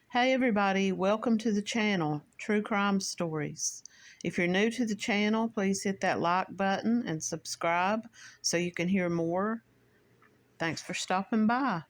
Hey everybody, welcome to the channel, True Crime Stories. If you're new to the channel, please hit that like button and subscribe so you can hear more. Thanks for stopping by.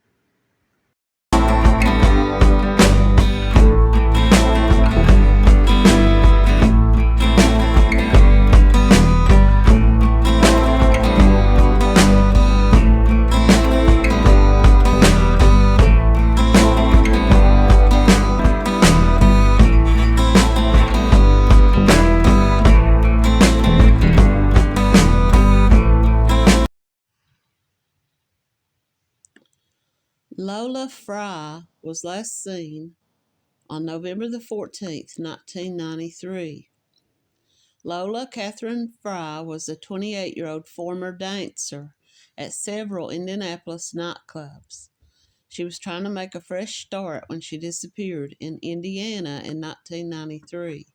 Lola Fry was last seen on November the 14th, 1993. Lola Catherine Fry was a 28-year-old former dancer at several Indianapolis nightclubs. She was trying to make a fresh start when she disappeared in Indiana in 1993.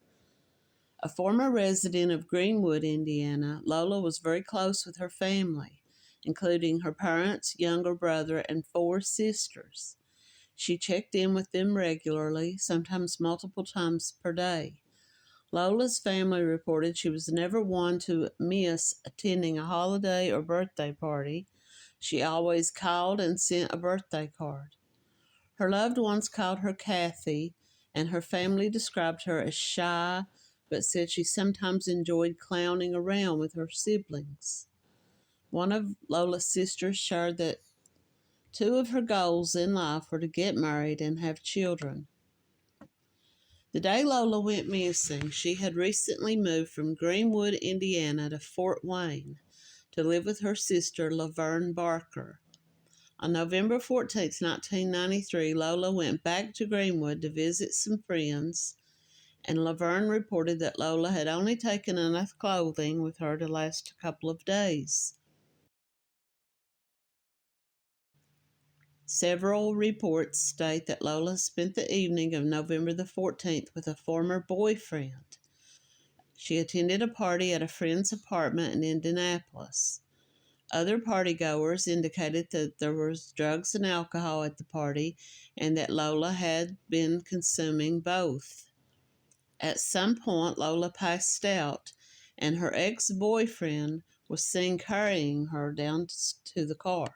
A former resident of Greenwood, Indiana, Lola was very close with her family, including her parents, younger brother, and 4 sisters. She checked in with them regularly, sometimes multiple times per day. Lola's family reported she was never one to miss attending a holiday or birthday party. She always called and sent a birthday card. Her loved ones called her Kathy, and her family described her as shy, but said she sometimes enjoyed clowning around with her siblings. One of Lola's sisters shared that 2 of her goals in life were to get married and have children. The day Lola went missing, she had recently moved from Greenwood, Indiana to Fort Wayne to live with her sister, Laverne Barker. On November 14, 1993, Lola went back to Greenwood to visit some friends, and Laverne reported that Lola had only taken enough clothing with her to last a couple of days. Several reports state that Lola spent the evening of November the 14th with a former boyfriend. She attended a party at a friend's apartment in Indianapolis. Other partygoers indicated that there was drugs and alcohol at the party and that Lola had been consuming both. At some point, Lola passed out, and her ex-boyfriend was seen carrying her down to the car.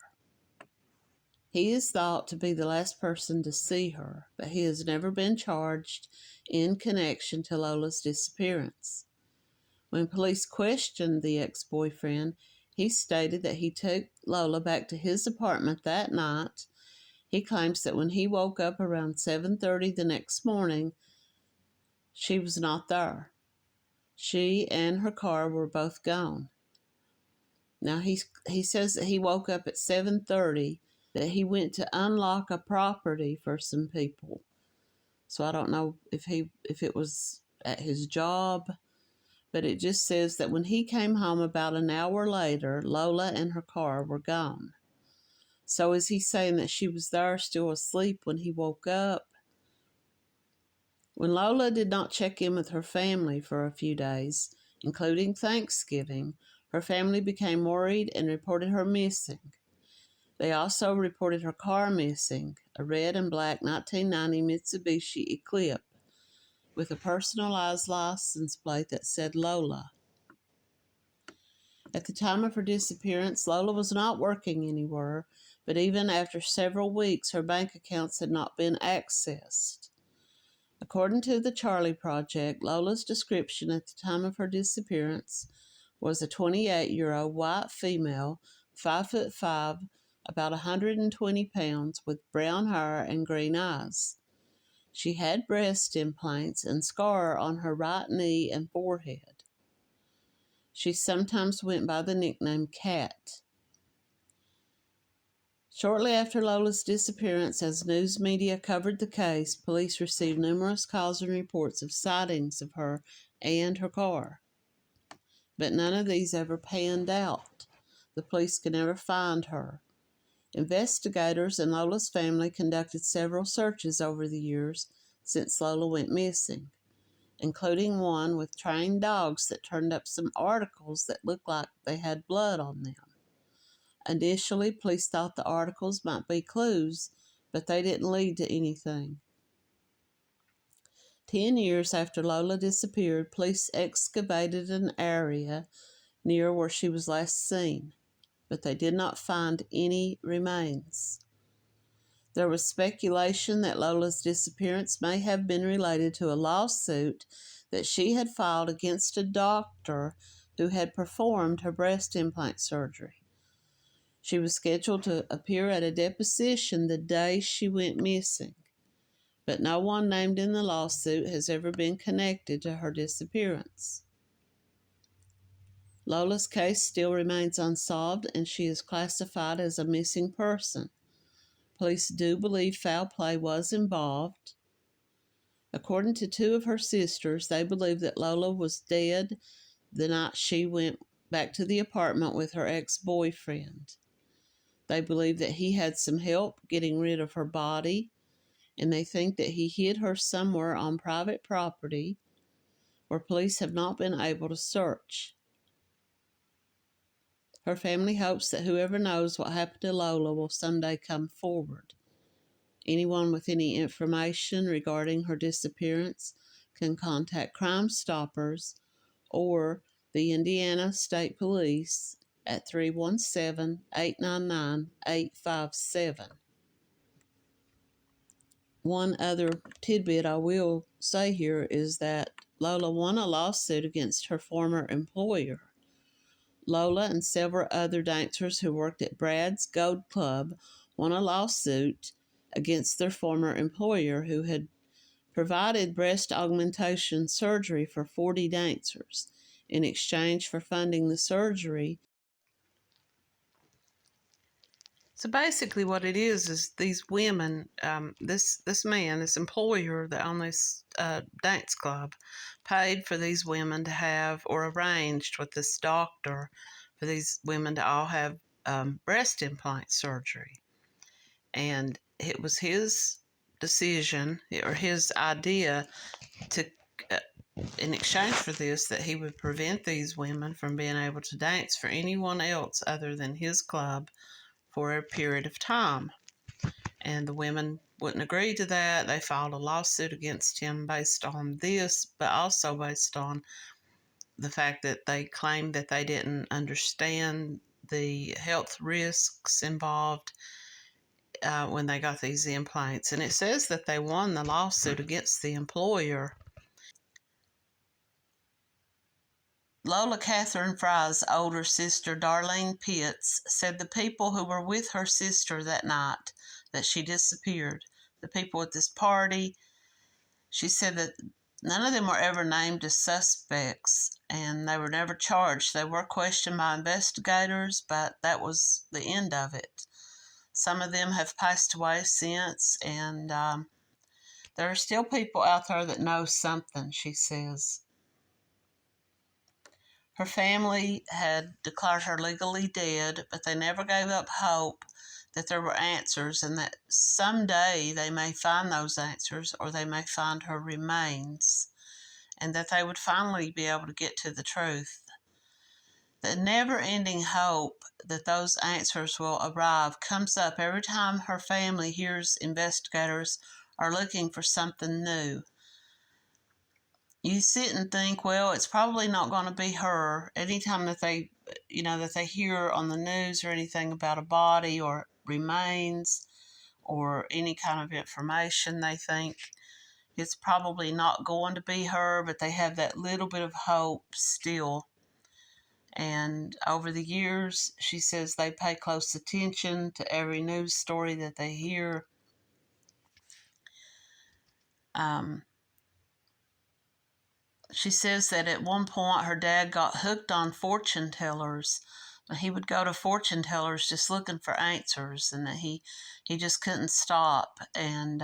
He is thought to be the last person to see her, but he has never been charged in connection to Lola's disappearance. When police questioned the ex-boyfriend, he stated that he took Lola back to his apartment that night. He claims that when he woke up around 7:30 the next morning, she was not there. She and her car were both gone. Now, he says that he woke up at 7:30, that he went to unlock a property for some people. So I don't know if it was at his job, but it just says that when he came home about an hour later, Lola and her car were gone. So is he saying that she was there still asleep when he woke up? When Lola did not check in with her family for a few days, including Thanksgiving, her family became worried and reported her missing. They also reported her car missing, a red and black 1990 Mitsubishi Eclipse with a personalized license plate that said Lola. At the time of her disappearance, Lola was not working anywhere, but even after several weeks, her bank accounts had not been accessed. According to the Charlie Project, Lola's description at the time of her disappearance was a 28-year-old white female, 5'5", about 120 pounds, with brown hair and green eyes. She had breast implants and scar on her right knee and forehead. She sometimes went by the nickname Cat. Shortly after Lola's disappearance, as news media covered the case, police received numerous calls and reports of sightings of her and her car. But none of these ever panned out. The police could never find her. Investigators and Lola's family conducted several searches over the years since Lola went missing, including one with trained dogs that turned up some articles that looked like they had blood on them. Initially, police thought the articles might be clues, but they didn't lead to anything. 10 years after Lola disappeared, police excavated an area near where she was last seen, but they did not find any remains. There was speculation that Lola's disappearance may have been related to a lawsuit that she had filed against a doctor who had performed her breast implant surgery. She was scheduled to appear at a deposition the day she went missing, but no one named in the lawsuit has ever been connected to her disappearance. Lola's case still remains unsolved, and she is classified as a missing person. Police do believe foul play was involved. According to two of her sisters, they believe that Lola was dead the night she went back to the apartment with her ex-boyfriend. They believe that he had some help getting rid of her body, and they think that he hid her somewhere on private property where police have not been able to search. Her family hopes that whoever knows what happened to Lola will someday come forward. Anyone with any information regarding her disappearance can contact Crime Stoppers or the Indiana State Police at 317-899-857. One other tidbit I will say here is that Lola won a lawsuit against her former employer. Lola and several other dancers who worked at Brad's Gold Club won a lawsuit against their former employer who had provided breast augmentation surgery for 40 dancers. In exchange for funding the surgery, so basically what it is these women, this man, this employer that owned this dance club, paid for these women to have, or arranged with this doctor for these women to all have breast implant surgery. And it was his decision or his idea to, in exchange for this, that he would prevent these women from being able to dance for anyone else other than his club for a period of time. And the women wouldn't agree to that. They filed a lawsuit against him based on this, but also based on the fact that they claimed that they didn't understand the health risks involved when they got these implants. And it says that they won the lawsuit against the employer. Lola Catherine Fry's older sister, Darlene Pitts, said the people who were with her sister that night that she disappeared, the people at this party, she said that none of them were ever named as suspects and they were never charged. They were questioned by investigators, but that was the end of it. Some of them have passed away since, and there are still people out there that know something, she says. Her family had declared her legally dead, but they never gave up hope that there were answers and that someday they may find those answers or they may find her remains and that they would finally be able to get to the truth. The never-ending hope that those answers will arrive comes up every time her family hears investigators are looking for something new. You sit and think, well, it's probably not going to be her. Anytime that they, that they hear on the news or anything about a body or remains or any kind of information, they think it's probably not going to be her, but they have that little bit of hope still. And over the years, she says they pay close attention to every news story that they hear. She says that at one point her dad got hooked on fortune tellers. He would go to fortune tellers just looking for answers, and that he just couldn't stop. And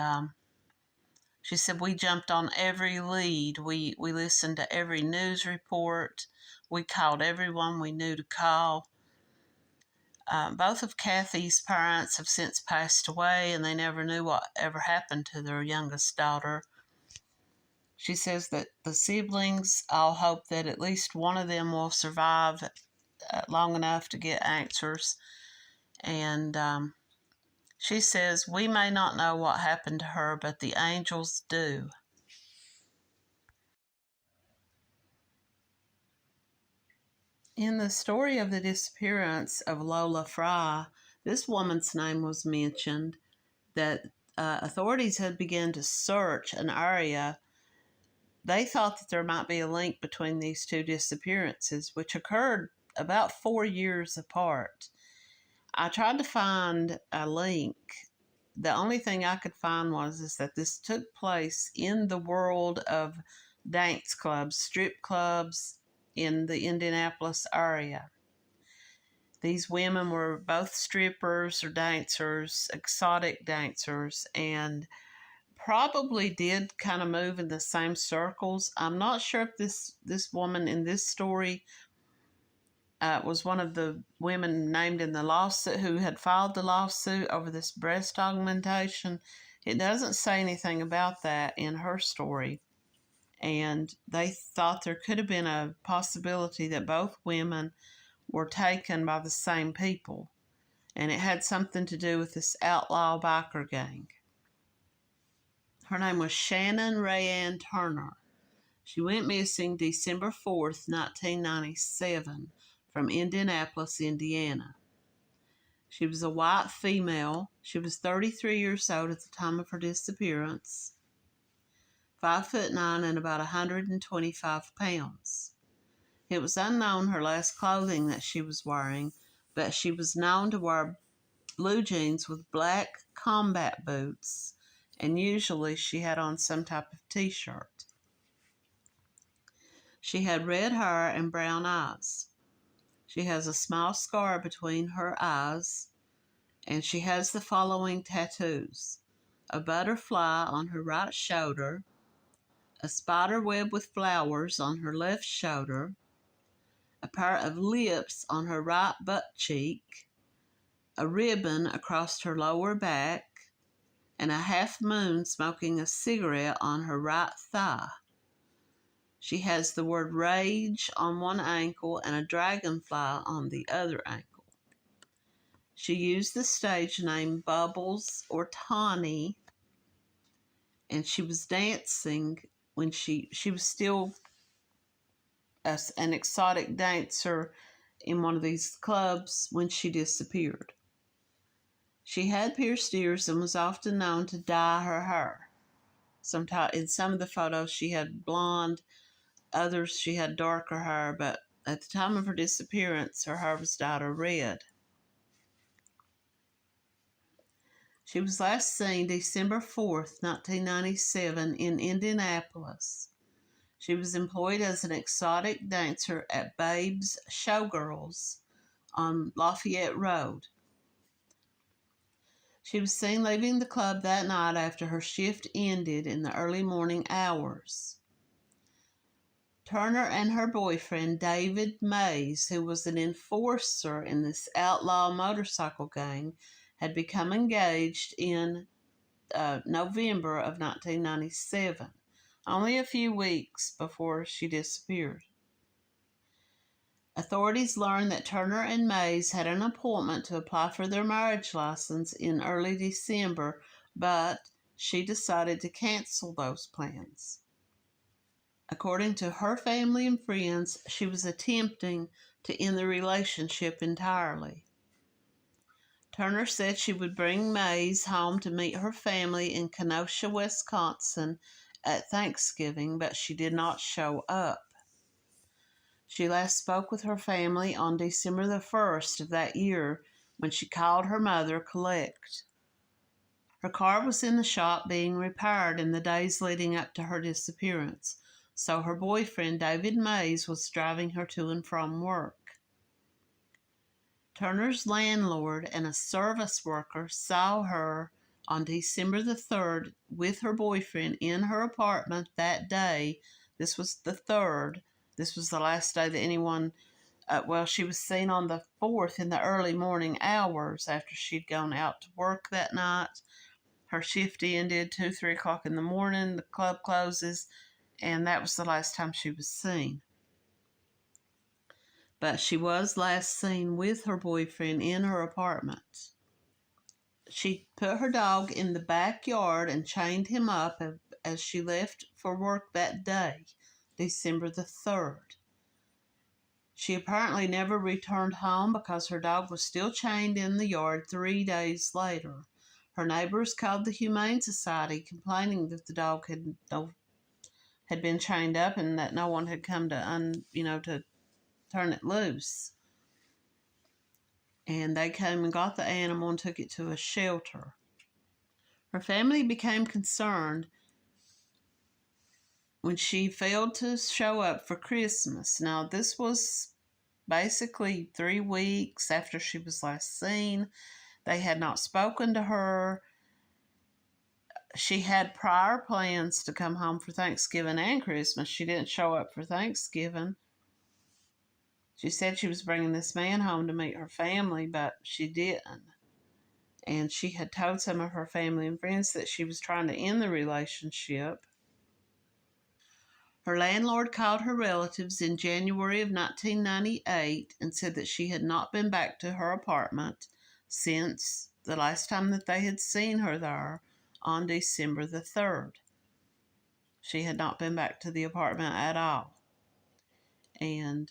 she said we jumped on every lead. We listened to every news report. We called everyone we knew to call. Both of Kathy's parents have since passed away, and they never knew what ever happened to their youngest daughter. She says that the siblings all hope that at least one of them will survive long enough to get answers. And she says, we may not know what happened to her, but the angels do. In the story of the disappearance of Lola Fry, this woman's name was mentioned that authorities had begun to search an area. They thought that there might be a link between these two disappearances, which occurred about 4 years apart. I tried to find a link. The only thing I could find was is that this took place in the world of dance clubs, strip clubs in the Indianapolis area. These women were both strippers or dancers, exotic dancers, and probably did kind of move in the same circles. I'm not sure if this woman in this story was one of the women named in the lawsuit who had filed the lawsuit over this breast augmentation. It doesn't say anything about that in her story. And they thought there could have been a possibility that both women were taken by the same people. And it had something to do with this outlaw biker gang. Her name was Shannon Turner. She went missing December 4th, 1997, from Indianapolis, Indiana. She was a white female. She was 33 years old at the time of her disappearance, 5'9" and about 125 pounds. It was unknown her last clothing that she was wearing, but she was known to wear blue jeans with black combat boots, and usually she had on some type of t-shirt. She had red hair and brown eyes. She has a small scar between her eyes, and she has the following tattoos: a butterfly on her right shoulder, a spider web with flowers on her left shoulder, a pair of lips on her right butt cheek, a ribbon across her lower back, and a half moon smoking a cigarette on her right thigh. She has the word rage on one ankle and a dragonfly on the other ankle. She used the stage name Bubbles or Tawny, and she was dancing when she was still an exotic dancer in one of these clubs when she disappeared. She had pierced ears and was often known to dye her hair. Sometimes in some of the photos she had blonde, others she had darker hair, but at the time of her disappearance, her hair was dyed a red. She was last seen December 4th, 1997 in Indianapolis. She was employed as an exotic dancer at Babe's Showgirls on Lafayette Road. She was seen leaving the club that night after her shift ended in the early morning hours. Turner and her boyfriend, David Mays, who was an enforcer in this outlaw motorcycle gang, had become engaged in November of 1997, only a few weeks before she disappeared. Authorities learned that Turner and Mays had an appointment to apply for their marriage license in early December, but she decided to cancel those plans. According to her family and friends, she was attempting to end the relationship entirely. Turner said she would bring Mays home to meet her family in Kenosha, Wisconsin at Thanksgiving, but she did not show up. She last spoke with her family on December the 1st of that year when she called her mother collect. Her car was in the shop being repaired in the days leading up to her disappearance, so her boyfriend, David Mays, was driving her to and from work. Turner's landlord and a service worker saw her on December the 3rd with her boyfriend in her apartment that day. This was the 3rd. This was the last day that anyone, she was seen on the 4th in the early morning hours after she'd gone out to work that night. Her shift ended 2, 3 o'clock in the morning. The club closes, and that was the last time she was seen. But she was last seen with her boyfriend in her apartment. She put her dog in the backyard and chained him up as she left for work that day, December the 3rd. She apparently never returned home because her dog was still chained in the yard 3 days later. Her neighbors called the Humane Society, complaining that the dog had been chained up and that no one had come to turn it loose. And they came and got the animal and took it to a shelter. Her family became concerned when she failed to show up for Christmas. Now, this was basically 3 weeks after she was last seen. They had not spoken to her. She had prior plans to come home for Thanksgiving and Christmas. She didn't show up for Thanksgiving. She said she was bringing this man home to meet her family, but she didn't. And she had told some of her family and friends that she was trying to end the relationship. Her landlord called her relatives in January of 1998 and said that she had not been back to her apartment since the last time that they had seen her there on December the 3rd. She had not been back to the apartment at all. And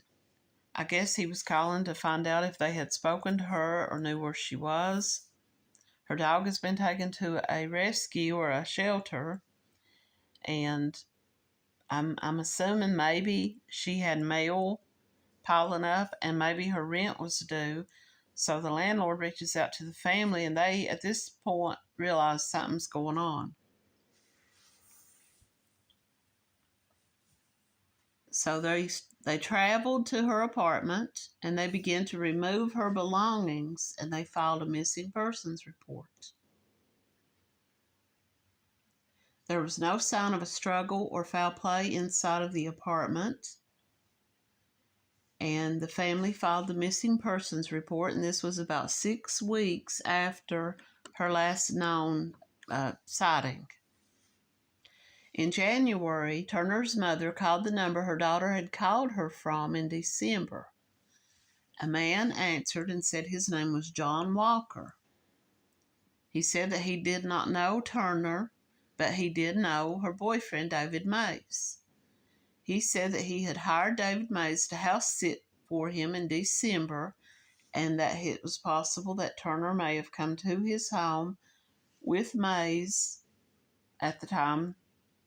I guess he was calling to find out if they had spoken to her or knew where she was. Her dog has been taken to a rescue or a shelter, and I'm assuming maybe she had mail piling up and maybe her rent was due. So the landlord reaches out to the family, and they, at this point, realize something's going on. So they traveled to her apartment, and they began to remove her belongings, and they filed a missing persons report. There was no sign of a struggle or foul play inside of the apartment. And the family filed the missing persons report, and this was about 6 weeks after her last known sighting. In January, Turner's mother called the number her daughter had called her from in December. A man answered and said his name was John Walker. He said that he did not know Turner, but he did know her boyfriend, David Mays. He said that he had hired David Mays to house sit for him in December, and that it was possible that Turner may have come to his home with Mays at the time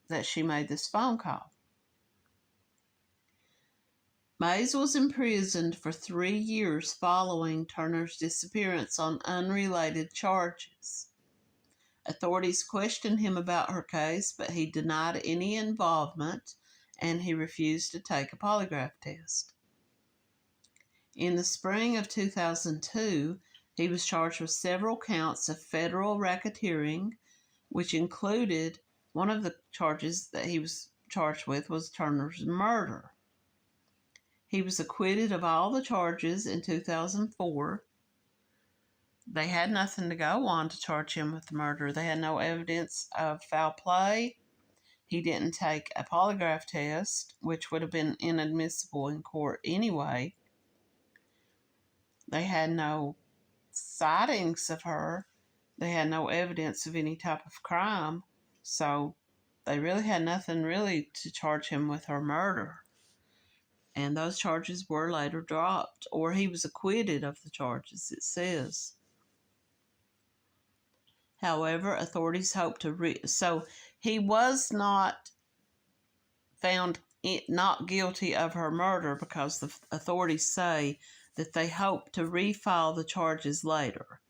that she made this phone call. Mays was imprisoned for 3 years following Turner's disappearance on unrelated charges. Authorities questioned him about her case, but he denied any involvement, and he refused to take a polygraph test. In the spring of 2002, he was charged with several counts of federal racketeering, which included one of the charges that he was charged with was Turner's murder. He was acquitted of all the charges in 2004. They had nothing to go on to charge him with murder. They had no evidence of foul play. He didn't take a polygraph test, which would have been inadmissible in court anyway. They had no sightings of her. They had no evidence of any type of crime. So they really had nothing really to charge him with her murder. And those charges were later dropped, or he was acquitted of the charges, it says. However, authorities hope to so he was not found not guilty of her murder because the authorities say that they hope to refile the charges later.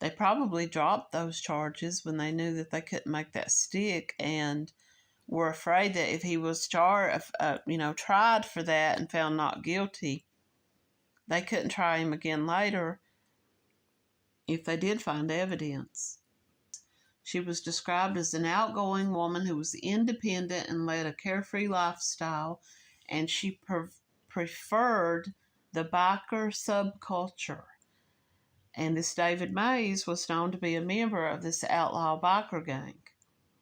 They probably dropped those charges when they knew that they couldn't make that stick, and were afraid that if he was tried for that and found not guilty, they couldn't try him again later if they did find evidence. She was described as an outgoing woman who was independent and led a carefree lifestyle, and she preferred the biker subculture. And this David Mays was known to be a member of this outlaw biker gang.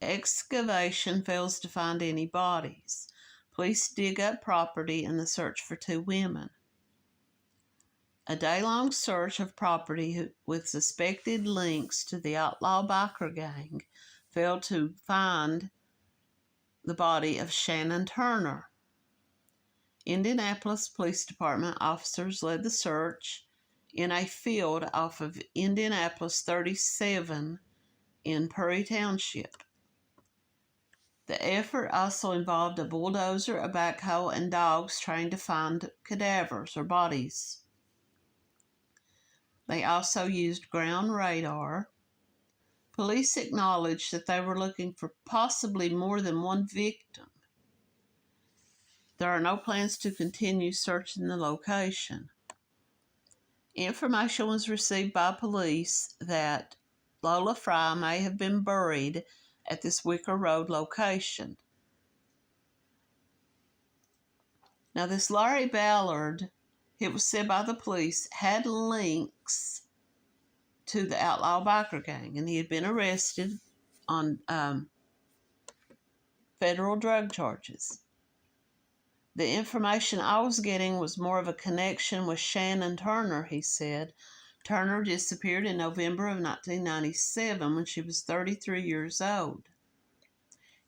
Excavation fails to find any bodies. Police dig up property in the search for 2 women. A day-long search of property with suspected links to the outlaw biker gang failed to find the body of Shannon Turner. Indianapolis Police Department officers led the search in a field off of Indianapolis 37 in Perry Township. The effort also involved a bulldozer, a backhoe, and dogs trained to find cadavers or bodies. They also used ground radar. Police acknowledged that they were looking for possibly more than one victim. There are no plans to continue searching the location. Information was received by police that Lola Fry may have been buried at this Wicker Road location. Now, this Larry Ballard, it was said by the police, had links to the Outlaw Biker Gang, and he had been arrested on federal drug charges. The information I was getting was more of a connection with Shannon Turner, he said. Turner disappeared in November of 1997 when she was 33 years old.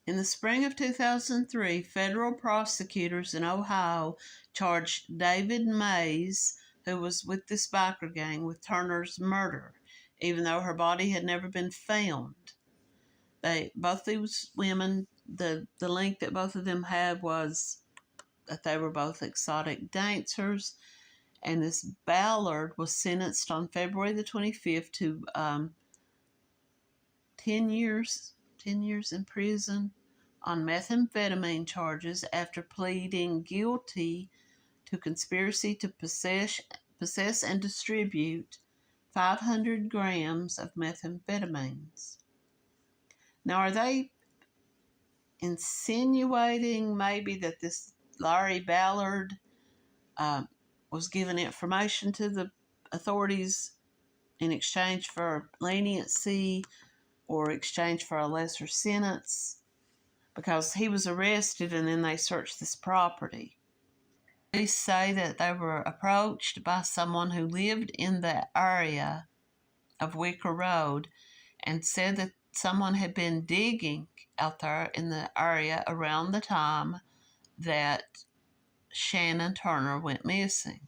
In the spring of 2003, federal prosecutors in Ohio charged David Mays, who was with this biker gang, with Turner's murder, even though her body had never been found. Both these women, the link that both of them had was that they were both exotic dancers, and this Ballard was sentenced on February the 25th to 10 years in prison on methamphetamine charges after pleading guilty to conspiracy to possess and distribute 500 grams of methamphetamines. Now, are they insinuating maybe that this Larry Ballard was given information to the authorities in exchange for leniency or exchange for a lesser sentence? Because he was arrested and then they searched this property. Police say that they were approached by someone who lived in the area of Wicker Road and said that someone had been digging out there in the area around the time that Shannon Turner went missing.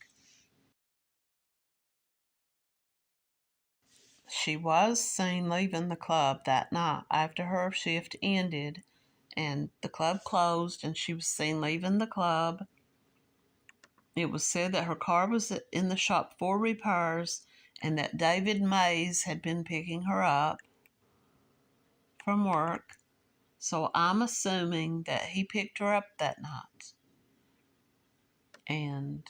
She was seen leaving the club that night after her shift ended, and the club closed, and she was seen leaving the club. It was said that her car was in the shop for repairs and that David Mays had been picking her up from work. So I'm assuming that he picked her up that night. And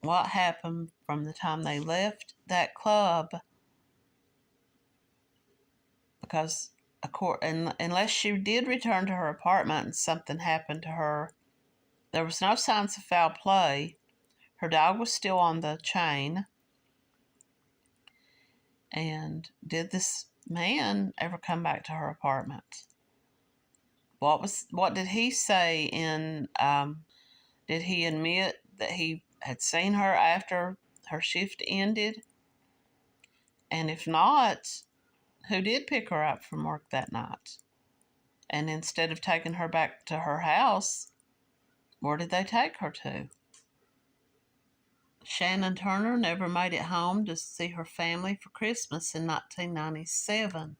what happened from the time they left that club, because unless she did return to her apartment and something happened to her, there was no signs of foul play. Her dog was still on the chain. And did this man ever come back to her apartment? What did he say did he admit that he had seen her after her shift ended? And if not, who did pick her up from work that night? And instead of taking her back to her house, where did they take her to? Shannon Turner never made it home to see her family for Christmas in 1997.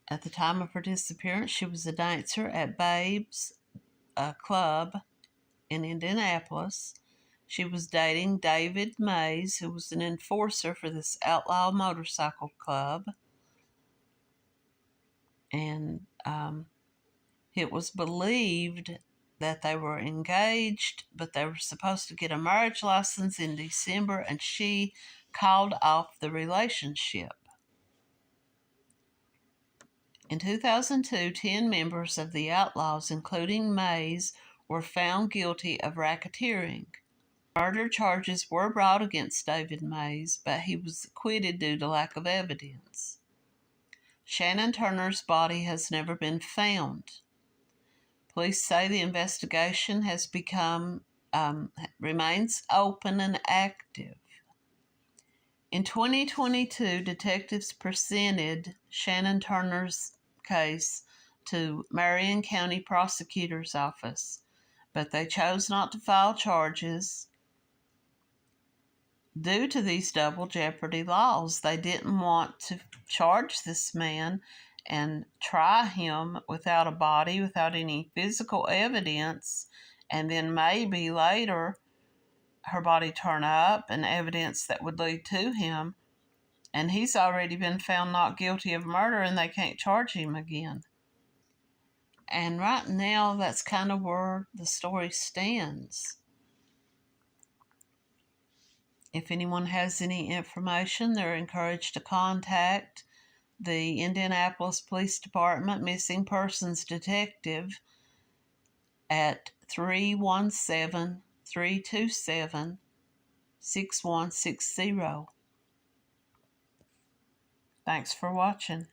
At the time of her disappearance, she was a dancer at Babe's Club in Indianapolis. She was dating David Mays, who was an enforcer for this Outlaw Motorcycle Club. And it was believed that they were engaged, but they were supposed to get a marriage license in December, and she called off the relationship. In 2002, 10 members of the Outlaws, including Mays, were found guilty of racketeering. Murder charges were brought against David Mays, but he was acquitted due to lack of evidence. Shannon Turner's body has never been found. Police say the investigation has remains open and active. In 2022, detectives presented Shannon Turner's case to Marion County Prosecutor's Office. but they chose not to file charges due to these double jeopardy laws. They didn't want to charge this man and try him without a body, without any physical evidence, and then maybe later her body turn up and evidence that would lead to him, and he's already been found not guilty of murder and they can't charge him again. And right now, that's kind of where the story stands. If anyone has any information, they're encouraged to contact the Indianapolis Police Department Missing Persons Detective at 317-327-6160. Thanks for watching.